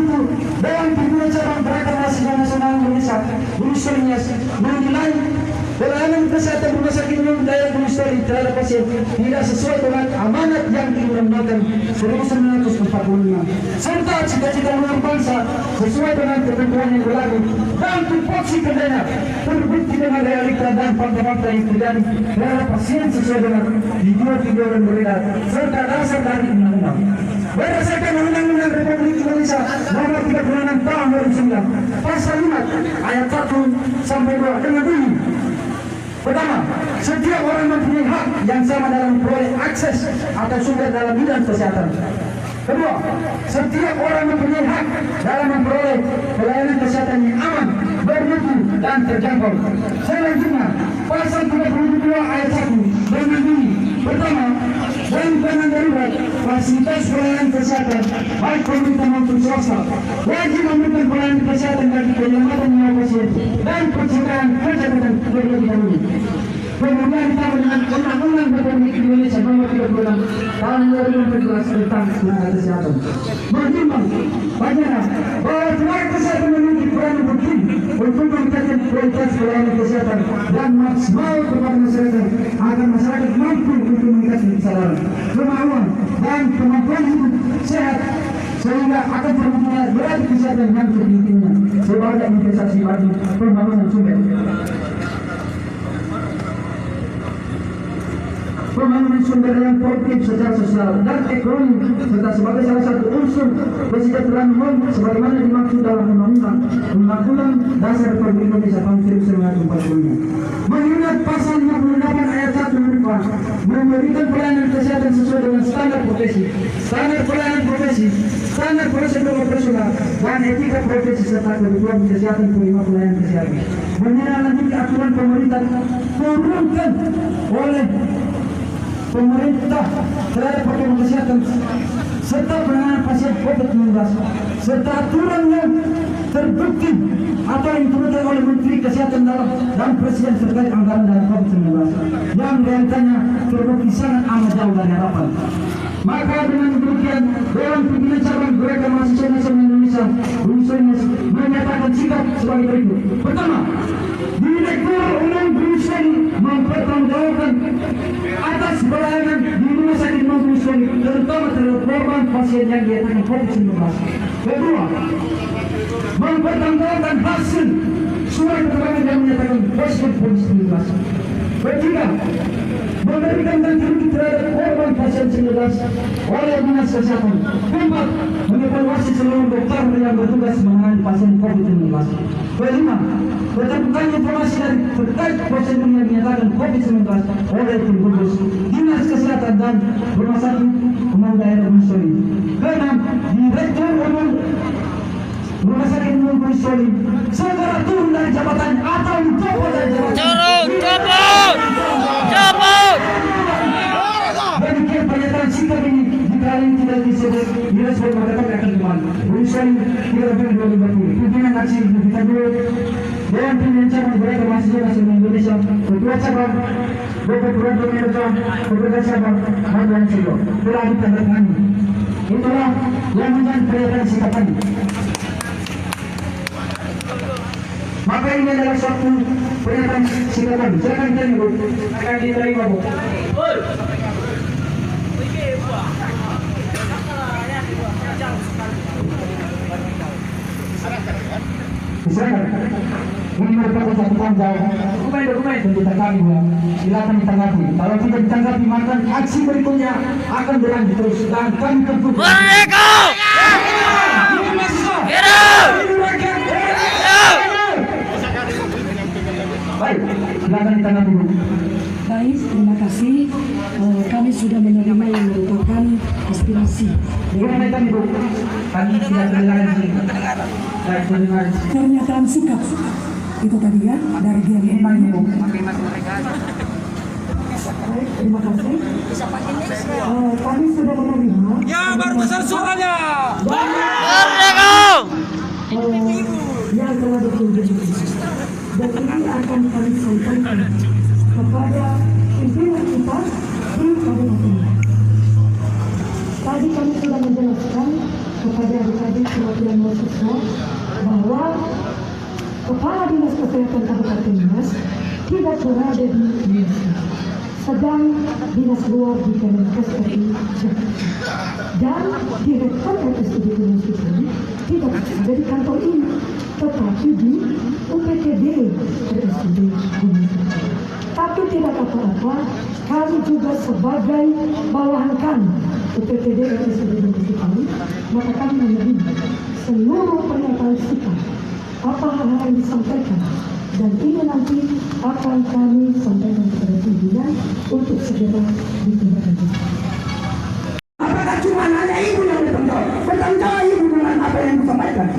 itu Dewan Pimpinan Cabang Gerakan Mahasiswa Nasional Indonesia Unsurinya menilai pelayanan kesehatan rumah sakit umum daerah Unsuri terhadap pasien tidak sesuai dengan amanat yang diundang-undangkan 1945 serta cita-cita luar bangsa sesuai dengan ketentuan yang berlaku dan tupoksi kendala terbukti dengan realita dan fakta-fakta yang terjadi terhadap pasien sesuai dengan video-video yang beredar serta dasar dari undang-undang. Berdasarkan Undang-Undang Republik Indonesia Nomor 36 Tahun 2009 Pasal 5 Ayat 1 sampai 2 dengan bunyi. Pertama, setiap orang mempunyai hak yang sama dalam memperoleh akses atau sumber dalam bidang kesehatan. Kedua, setiap orang mempunyai hak dalam memperoleh pelayanan kesehatan yang aman, bermutu dan terjangkau. Selanjutnya, pasal 32 ayat 1 dengan bunyi. Pertama, dalam keadaan darurat, fasilitas pelayanan kesehatan baik pemerintah maupun swasta wajib memberikan pelayanan kesehatan bagi penyelamatan nyawa pasien dan pencegahan kejahatan terlebih dahulu. Kemudian ditambah dengan Undang-Undang Republik Indonesia Nomor 36 Tahun 2014 tentang tenaga kesehatan. Menimbang bagaimana bahwa tenaga kesehatan memiliki peran penting untuk meningkatkan kualitas pelayanan kesehatan dan maksimal kepada masyarakat agar masyarakat mampu untuk meningkatkan kesadaran, kemauan dan kemampuan hidup sehat sehingga akan terwujudnya berarti kesehatan yang tertingginya sebagai investasi bagi pembangunan sumber. Pembangunan sumber yang produktif secara sosial dan ekonomi serta sebagai salah satu unsur kesejahteraan umum sebagaimana dimaksud dalam Undang-Undang Dasar Republik Indonesia tahun 1945. Mengingat pasal 58 ayat 1 berupa memberikan pelayanan kesehatan sesuai dengan standar profesi, standar pelayanan profesi, standar prosedur operasional dan etika profesi serta kebutuhan kesehatan penerima pelayanan kesehatan. Menindaklanjuti aturan pemerintah turunkan oleh pemerintah terhadap protokol kesehatan serta penanganan pasien COVID-19 serta aturan yang terbukti atau yang diturunkan oleh Menteri Kesehatan dan Presiden terkait anggaran dalam COVID-19 yang realitanya terbukti sangat amat jauh dari harapan. Maka dengan demikian Dewan Pimpinan Cabang Gerakan Mahasiswa Nasional Indonesia Unsuri menyatakan sikap sebagai berikut. Pertama, Direktur Umum Unsuri mempertanggungjawabkan atas pelayanan di rumah sakit maupun Unsuri terutama terhadap korban pasien yang dinyatakan COVID-19. Kedua, mempertanggungjawabkan hasil surat keterangan yang menyatakan positif COVID-19. Ketiga, memberikan ganti rugi terhadap korban pasien 19 oleh Dinas Kesehatan. Keempat, mengevaluasi seluruh dokter yang bertugas menangani pasien COVID-19. Kelima, menemukan informasi dari terkait prosedur yang dinyatakan COVID-19 oleh tim gugus Dinas Kesehatan dan Rumah Sakit Umum Daerah Unsuri. Keenam, Direktur Umum Rumah Sakit Umum Unsuri segera turun dari jabatan atau dicopot dari jabatan. Copot! Demikian pernyataan sikap ini jika ini tidak disebut direspon maka kami akan kembali. Unsuri 3/2020. Pimpinan aksi kita dulu. Dewan Pimpinan Cabang Gerakan Mahasiswa Nasional Indonesia, Ketua Cabang Bapak Purwanto Mirza, Ketua Cabang Madwan Silo telah ditandatangani. Itulah yang menjadi pernyataan sikap kami. Maka ini adalah suatu pernyataan sikap kami. Silakan tanya Bu, akan diterima Bu. Silakan. Ini merupakan satu tanggal dokumen tuntutan kami Bu. Silakan ditanggapi. Kalau tidak ditanggapi maka aksi berikutnya akan berlanjut terus dan kami tentu. Merdeka! Ini mahasiswa. Baik, silakan ditanggapi Bu. Baik, terima kasih. Kami sudah menerima yang merupakan aspirasi. Bagaimana kami Bu? Kami tidak mendengar di sini. Baik, mendengar. Pernyataan sikap itu tadi ya dari GMI. Baik, terima kasih. Kami sudah menerima. Ya, baru besar suaranya. Merdeka! Yang telah ditunjuk dan ini akan kami sampaikan kepada pimpinan kita di kabupaten. Tadi kami sudah menjelaskan kepada adik-adik perwakilan mahasiswa bahwa Kepala Dinas Kesehatan Kabupaten Nias tidak berada di Nias, sedang dinas luar di Kemenkes RI Jakarta, dan Direktur RSUD Gunung Kidul tidak ada di kantor ini, tetapi di UPTD RSUD Gunung Kidul. Tapi tidak apa-apa, kami juga sebagai bawahan kami UPTD RSUD Gunung Kidul, maka kami menerima seluruh pernyataan sikap apa hal yang disampaikan, dan ini nanti akan kami sampaikan kepada pimpinan untuk segera ditindaklanjuti. Apakah cuma hanya ibu yang bertanggung jawab ibu dengan apa yang disampaikan?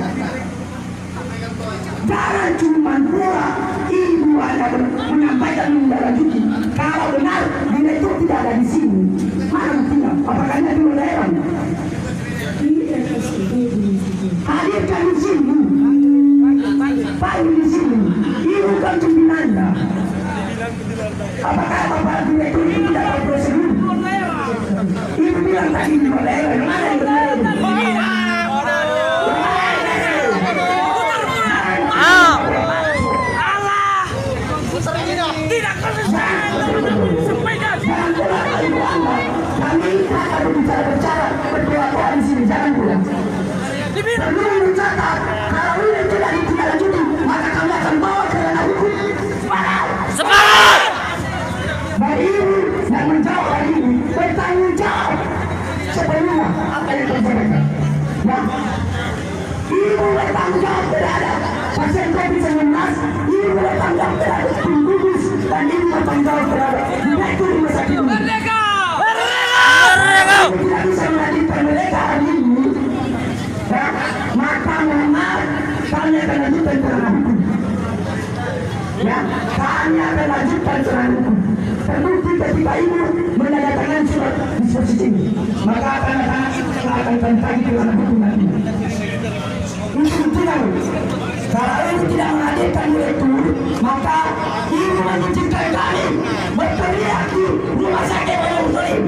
Jangan cuma pura ibu hanya menyampaikan menindaklanjuti. Kalau benar direktur tidak ada di sini, mana buktinya? Apakah ini di daerah? Hadirkan di sini. Paling di sini, ibu kan pimpinannya. Apakah bapak direktur itu tidak tahu prosedur? Ibu bilang tadi di daerah, mana yang benar? Kami akan berbicara berdua di sini, jangan pulang. Sebelum mencatat, kalau ini tidak ditindaklanjuti, maka kami akan bawa ke ranah hukum. Semangat! Dari ibu yang menjawab hari ini bertanggung jawab sepenuhnya apa yang terjadi. Nah, ibu bertanggung jawab terhadap pasien COVID-19, ibu bertanggung jawab terhadap tim gugus, dan ibu bertanggung jawab terhadap direktur rumah sakit ini. Merdeka! Merdeka! Tidak bisa melanjutkan mereka hari ini. Maka memang kami akan lanjutkan kerana hukum. Ya, kami akan lanjutkan kerana hukum. Terbukti ketika ibu menandatangani surat disposisi ini, maka akan ibu yang akan tagih kerana hukum nanti. Itu tidak. Kalau ibu tidak menghadirkan direktur, maka ibu mengizinkan kami berteriak di rumah sakit Muslim.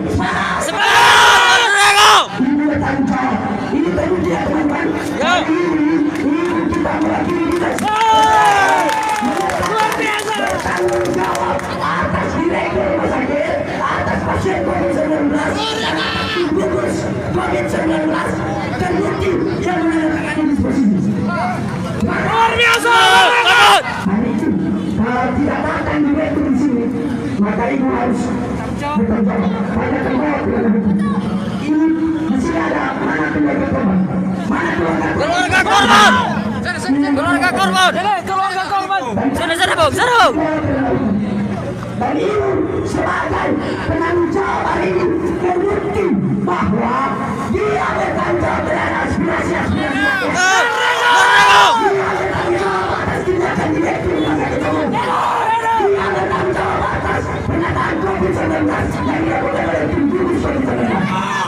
Ibu bertanggung jawab. Ini terbukti ya teman-teman. Ibu kita mewakili dinas. Luar biasa. Bertanggung jawab atas direktur rumah sakit, atas pasien COVID-19, gugus COVID-19, terbukti yang menandatangani disposisi. Luar biasa. Hari itu kalau tidak datang direktur di sini, maka ibu harus bertanggung jawab. Banyak terbawa dengan hukum. Ini di sini ada mana keluarga korban? Mana keluarga korban? Keluarga korban! Keluarga korban! Keluarga korban! Sana bang, sana bang! Dan ibu sebagai penanggung jawab hari ini terbukti bahwa dia bertanggung jawab terhadap aspirasi-aspirasi rakyat. Dia bertanggung jawab atas tindakan direktur rumah sakit umum. Dia bertanggung jawab atas penyataan COVID-19 yang dia boleh oleh tim gugus COVID-19.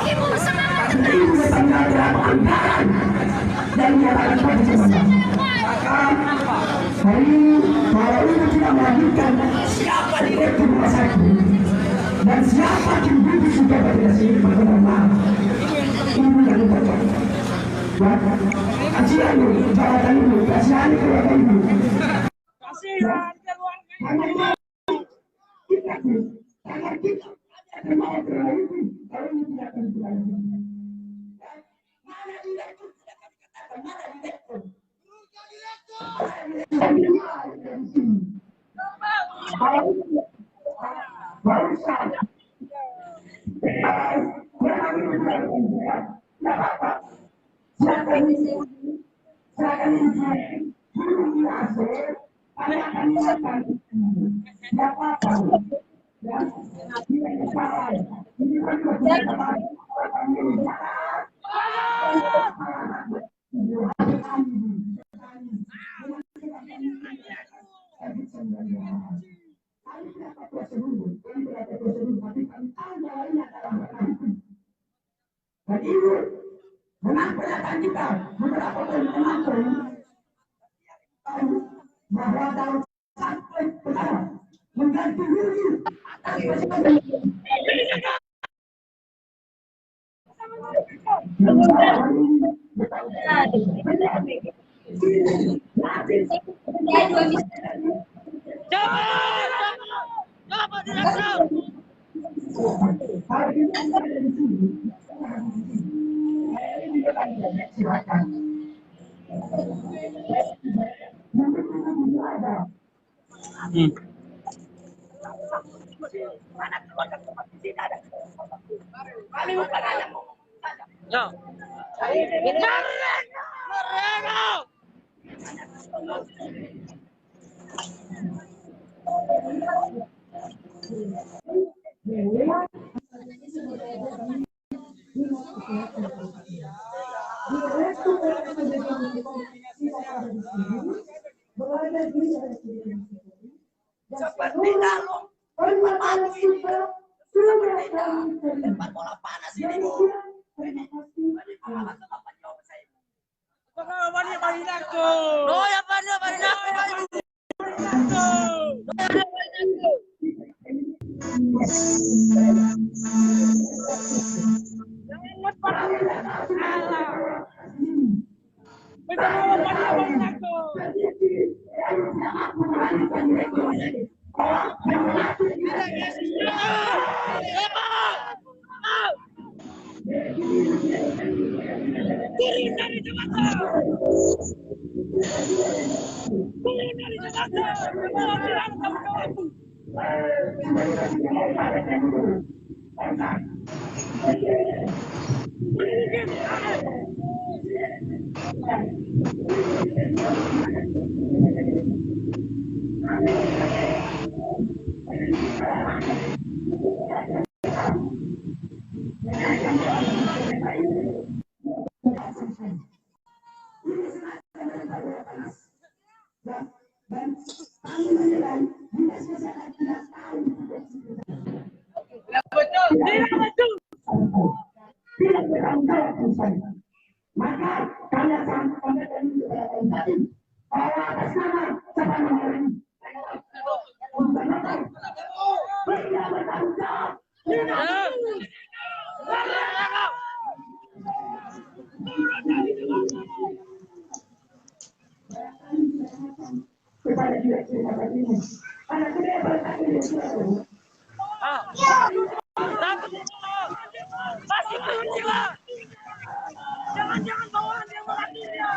Ibu bertanggung jawab terhadap anggaran dan menyatakan COVID-19. Maka hari ini kalau ibu tidak melanjutkan siapa direktur rumah sakit dan siapa tim gugus juga pada sini, maka mohon maaf, ibu yang dipecat. Kasihan ibu, jabatan ibu, kasihan keluarga ibu. Kasihan keluarga ibu. Karena kita akan mau keluarga ibu, kalau ibu tidak akan keluarga. Mana direktur? Mana direktur? Barusan dan ibu dengan pernyataan kita beberapa kali kemarin bahwa dalam sampai pertama mengganti rugi atas Jangan direkam. Ya. Moreno. Seperti kalau bermati sudah tempat bola panas ini bu. No, ya panino. Maka kalian sangat kompeten atas nama siapa nama ini. Tidak bertanggung jawab. Kepada direksi tempat ini. Anak tidak bertanggung jawab. Masih berjiwa. Jangan bawa dia melarinya.